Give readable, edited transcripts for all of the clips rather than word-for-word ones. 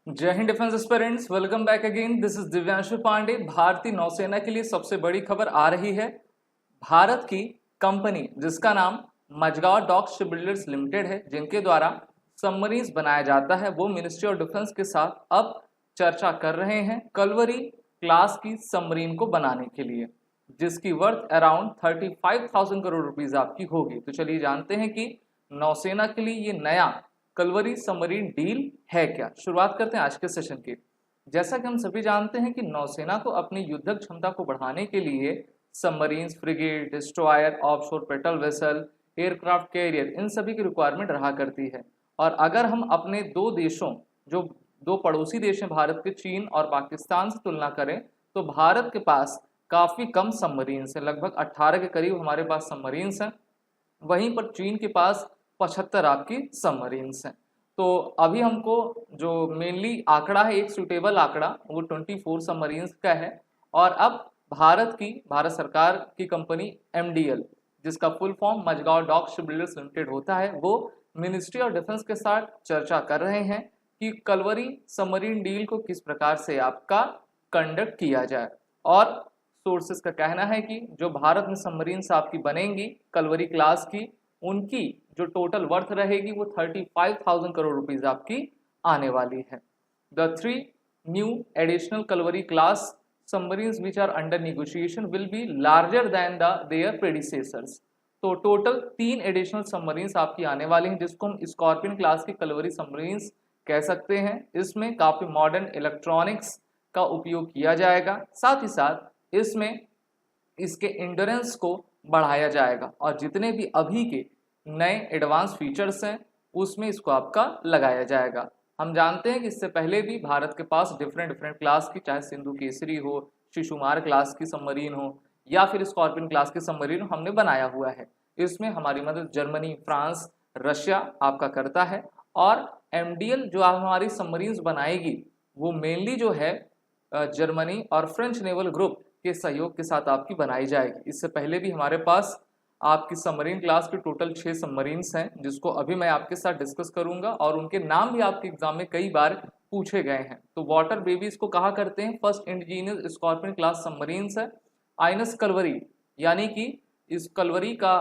जय हिंद defence aspirants, welcome back again. This is Divyanshu Pandey. भारतीय नौसेना के लिए सबसे बड़ी खबर आ रही है। भारत की कंपनी जिसका नाम मझगांव डॉक शिपबिल्डर्स लिमिटेड है, जिनके द्वारा सबमरीन्स बनाया जाता है, वो मिनिस्ट्री ऑफ डिफेंस के साथ अब चर्चा कर रहे हैं कलवरी क्लास की सबमरीन को बनाने के लिए, जिसकी वर्थ अराउंड 35,000 करोड़ रुपीज आपकी होगी। तो चलिए जानते हैं कि नौसेना के लिए ये नया कलवरी सबमरीन डील है क्या। शुरुआत करते हैं आज के सेशन की। जैसा कि हम सभी जानते हैं कि नौसेना को अपनी युद्धक क्षमता को बढ़ाने के लिए submarines, frigate, destroyer, offshore patrol vessel, aircraft carrier, इन सभी की रिक्वायरमेंट रहा करती है। और अगर हम अपने दो देशों, जो दो पड़ोसी देश हैं भारत के, चीन और पाकिस्तान से तुलना करें, तो भारत के पास काफ़ी कम सबमरीन्स हैं। लगभग 18 के करीब हमारे पास सबमरीन्स हैं। वहीं पर चीन के पास 75 आपकी सबमरीन्स हैं। तो अभी हमको जो मेनली आंकड़ा है, एक सूटेबल आंकड़ा, वो 24 सबमरीन्स का है। और अब भारत सरकार की कंपनी MDL, जिसका full form Mazagon dock shipbuilders limited होता है, वो मिनिस्ट्री ऑफ डिफेंस के साथ चर्चा कर रहे हैं कि कलवरी सबमरीन डील को किस प्रकार से आपका कंडक्ट किया जाए। और सोर्सेस का कहना है कि जो भारत में सबमरीन्स आपकी बनेंगी कलवरी क्लास की, उनकी जो टोटल वर्थ रहेगी वो 35,000 करोड़ रुपीज आपकी आने वाली है। The 3 new additional Kalvari class submarines which are under negotiation will be larger than their predecessors. तो टोटल 3 एडिशनल सबमरीन्स आपकी आने वाली हैं, जिसको हम स्कॉर्पियन क्लास की कलवरी सबमरीन्स कह सकते हैं। इसमें काफ़ी मॉडर्न इलेक्ट्रॉनिक्स का उपयोग किया जाएगा, साथ ही साथ इसमें इसके एंड्योरेंस को बढ़ाया जाएगा और जितने भी अभी के नए एडवांस फीचर्स हैं उसमें इसको आपका लगाया जाएगा। हम जानते हैं कि इससे पहले भी भारत के पास डिफरेंट क्लास की, चाहे सिंधु केसरी हो, शिशुमार क्लास की सबमरीन हो या फिर स्कॉर्पियन क्लास की सबमरीन हो, हमने बनाया हुआ है। इसमें हमारी मदद जर्मनी, फ्रांस, रशिया आपका करता है। और MDL जो हमारी सबमरीन्स बनाएगी वो मेनली जो है जर्मनी और फ्रेंच नेवल ग्रुप के सहयोग के साथ आपकी बनाई जाएगी। इससे पहले भी हमारे पास आपकी सबमरीन क्लास के टोटल 6 सबमरीन्स हैं, जिसको अभी मैं आपके साथ डिस्कस करूंगा और उनके नाम भी आपके एग्जाम में कई बार पूछे गए हैं। तो वाटर बेबीज को कहा करते हैं first indigenous scorpion class submarines है। आइनस कलवरी, यानी कि इस कलवरी का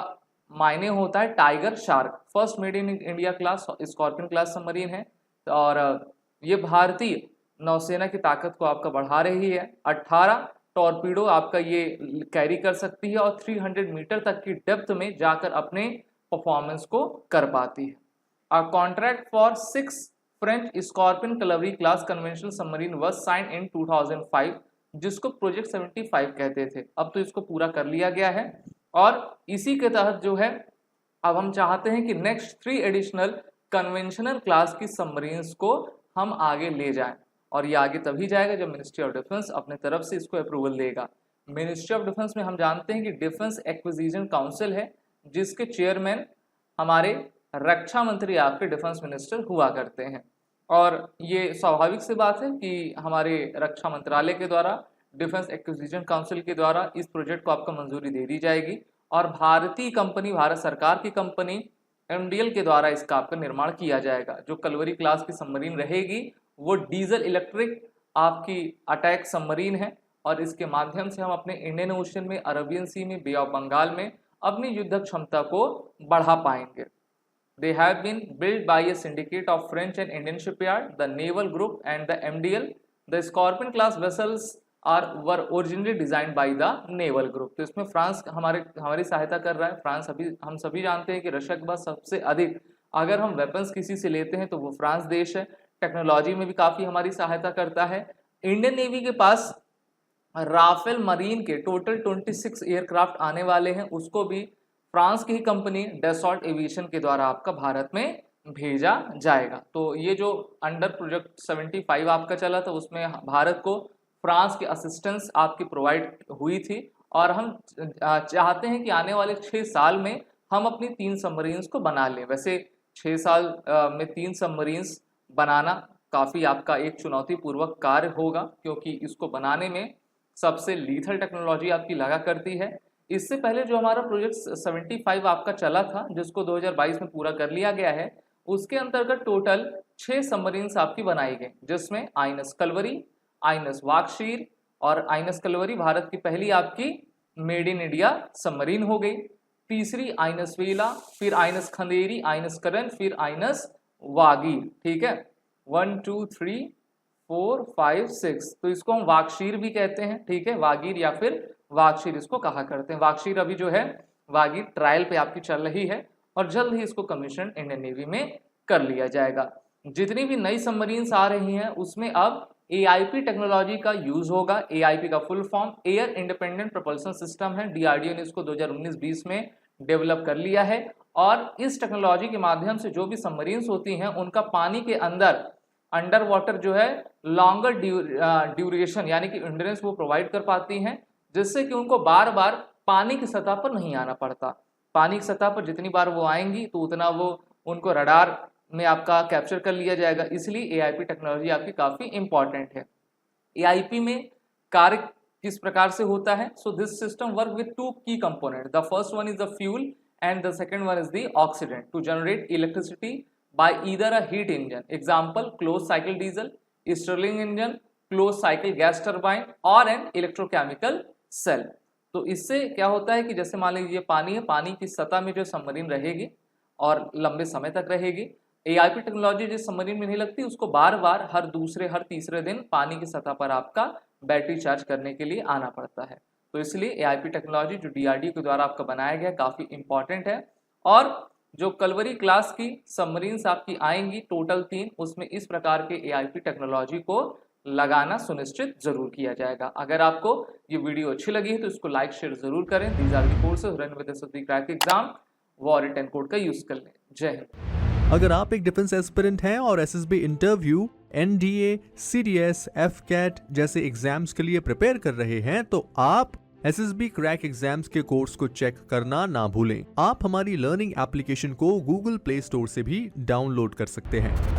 मायने होता है tiger shark, first made in India class scorpion class submarine है। और ये भारतीय नौसेना की ताकत को आपका बढ़ा रही है। 18 टॉर्पीडो आपका ये कैरी कर सकती है और 300 मीटर तक की डेप्थ में जाकर अपने परफॉर्मेंस को कर पाती है। A contract for 6 French Scorpene Kalvari class conventional submarine was sign in 2005, जिसको प्रोजेक्ट 75 कहते थे। अब तो इसको पूरा कर लिया गया है और इसी के तहत जो है अब हम चाहते हैं कि नेक्स्ट 3 एडिशनल कन्वेंशनल क्लास की सबमरीन्स को हम आगे ले जाएं। और ये आगे तभी जाएगा जब मिनिस्ट्री ऑफ डिफेंस अपने तरफ से इसको अप्रूवल देगा। मिनिस्ट्री ऑफ डिफेंस में हम जानते हैं कि डिफेंस एक्विजिशन काउंसिल है, जिसके चेयरमैन हमारे रक्षा मंत्री आपके डिफेंस मिनिस्टर हुआ करते हैं। और ये स्वाभाविक सी बात है कि हमारे रक्षा मंत्रालय के द्वारा डिफेंस एक्विजिशन काउंसिल के द्वारा इस प्रोजेक्ट को आपका मंजूरी दे दी जाएगी और भारतीय कंपनी, भारत सरकार की कंपनी MDL के द्वारा इसका आपका निर्माण किया जाएगा। जो कलवरी क्लास की सबमरीन रहेगी वो डीजल इलेक्ट्रिक आपकी अटैक सबमरीन है और इसके माध्यम से हम अपने इंडियन ओशन में, अरबियन सी में, बे ऑफ बंगाल में अपनी युद्धक क्षमता को बढ़ा पाएंगे। They have been built by a syndicate of French and Indian shipyard, the Naval Group and the MDL. The Scorpion class vessels were originally designed by the Naval Group. तो इसमें फ्रांस हमारी सहायता कर रहा है। फ्रांस हम सभी जानते हैं कि रशिया के पास सबसे अधिक अगर हम वेपन्स किसी से लेते हैं तो वो फ्रांस देश है। टेक्नोलॉजी में भी काफ़ी हमारी सहायता करता है। इंडियन नेवी के पास राफेल मरीन के टोटल 26 एयरक्राफ्ट आने वाले हैं, उसको भी फ्रांस की ही कंपनी डैसॉल्ट एविएशन के द्वारा आपका भारत में भेजा जाएगा। तो ये जो अंडर प्रोजेक्ट 75 आपका चला था, उसमें भारत को फ्रांस की असिस्टेंस आपकी प्रोवाइड हुई थी और हम चाहते हैं कि आने वाले 6 साल में हम अपनी 3 सबमरीन्स को बना लें। वैसे 6 साल में 3 सबमरीन्स बनाना काफ़ी आपका एक चुनौतीपूर्वक कार्य होगा, क्योंकि इसको बनाने में सबसे लीथल टेक्नोलॉजी आपकी लगा करती है। इससे पहले जो हमारा प्रोजेक्ट 75 आपका चला था, जिसको 2022 में पूरा कर लिया गया है, उसके अंतर्गत टोटल 6 सबमरीन्स आपकी बनाई गई, जिसमें आईएनएस कलवरी, आईएनएस वाकशीर, और आईएनएस कलवरी भारत की पहली आपकी मेड इन इंडिया सबमरीन हो गई। तीसरी आईएनएस वेला, फिर आईएनएस खंदेरी, आईएनएस करण, फिर आईएनएस वागीर। ठीक है, 1 2 3 4 5 6, तो इसको हम वाकशीर भी कहते हैं। ठीक है, वागीर या फिर वाकशीर इसको कहा करते हैं। वाकशीर अभी जो है वागीर ट्रायल पे आपकी चल रही है और जल्द ही इसको कमीशन इंडियन नेवी में कर लिया जाएगा। जितनी भी नई सबमरीन्स आ रही हैं उसमें अब AIP टेक्नोलॉजी का यूज होगा। AIP का full form air independent propulsion system है। DRDO ने इसको 2019-20 में डेवलप कर लिया है और इस टेक्नोलॉजी के माध्यम से जो भी सबमरीन्स होती हैं उनका पानी के अंडर वाटर जो है लॉन्गर ड्यूरेशन यानी कि एंड्योरेंस वो प्रोवाइड कर पाती हैं, जिससे कि उनको बार बार पानी की सतह पर नहीं आना पड़ता। पानी की सतह पर जितनी बार वो आएंगी तो उतना वो उनको रडार में आपका कैप्चर कर लिया जाएगा। इसलिए AIP टेक्नोलॉजी आपकी काफी इंपॉर्टेंट है। AIP में कार्य किस प्रकार से होता है? So this system work with 2 की component. The first one is the fuel and the second one is the oxidant to generate electricity by either a heat engine, example closed cycle diesel, Stirling engine, closed cycle gas turbine or an electrochemical cell। तो इससे क्या होता है कि जैसे मान लीजिए पानी है, पानी की सतह में जो सबमरीन रहेगी और लंबे समय तक रहेगी। AIP टेक्नोलॉजी जिस सबमरीन में नहीं लगती उसको बार बार हर दूसरे हर तीसरे दिन पानी की सतह पर आपका बैटरी चार्ज करने के लिए आना पड़ता है। तो इसलिए AIP टेक्नोलॉजी जो DRDO के द्वारा आपका बनाया गया काफ़ी इंपॉर्टेंट है। और जो कलवरी क्लास की सबमरीन्स आपकी आएंगी टोटल 3, उसमें इस प्रकार के AIP टेक्नोलॉजी को लगाना सुनिश्चित जरूर किया जाएगा। अगर आपको ये वीडियो अच्छी लगी है तो इसको लाइक शेयर जरूर करें। These are the courses run with SSB crack exam, वो रिटन कोड का यूज कर लें। जय हिंद। अगर आप एक डिफेंस एस्पिरेंट हैं और SSB interview, NDA, CDS, FCAT जैसे एग्जाम्स के लिए प्रिपेयर कर रहे हैं तो आप SSB क्रैक एग्जाम्स के कोर्स को चेक करना ना भूलें। आप हमारी लर्निंग एप्लीकेशन को Google Play स्टोर से भी डाउनलोड कर सकते हैं।